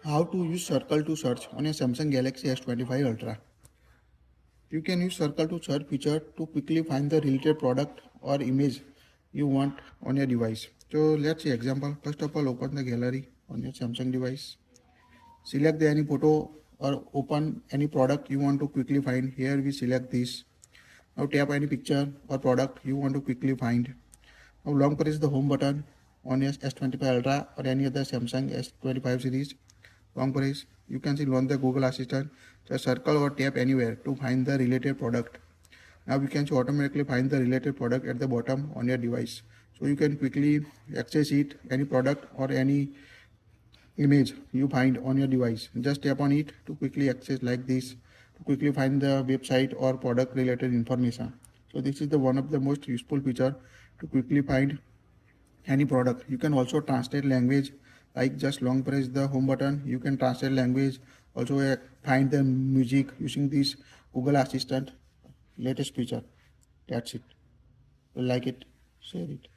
How to use circle to search on a Samsung Galaxy S25 Ultra. You can use circle to search feature to quickly find the related product or image you want on your device. So let's see example. First of all, open the gallery on your Samsung device. Select the any photo or open any product you want to quickly find. Here we select this. Now tap any picture or product you want to quickly find. Now long press the home button on your S25 Ultra or any other Samsung S25 series. Long press, you can see launch the Google Assistant. Just circle or tap anywhere to find the related product. Now you can automatically find the related product at the bottom on your device. So you can quickly access it, any product or any image you find on your device. Just tap on it to quickly access like this, to quickly find the website or product related information. So this is the one of the most useful feature to quickly find any product. You can also translate language, like just long press the home button, you can translate language. Also find the music using this Google Assistant latest feature. That's it. Like it, share it.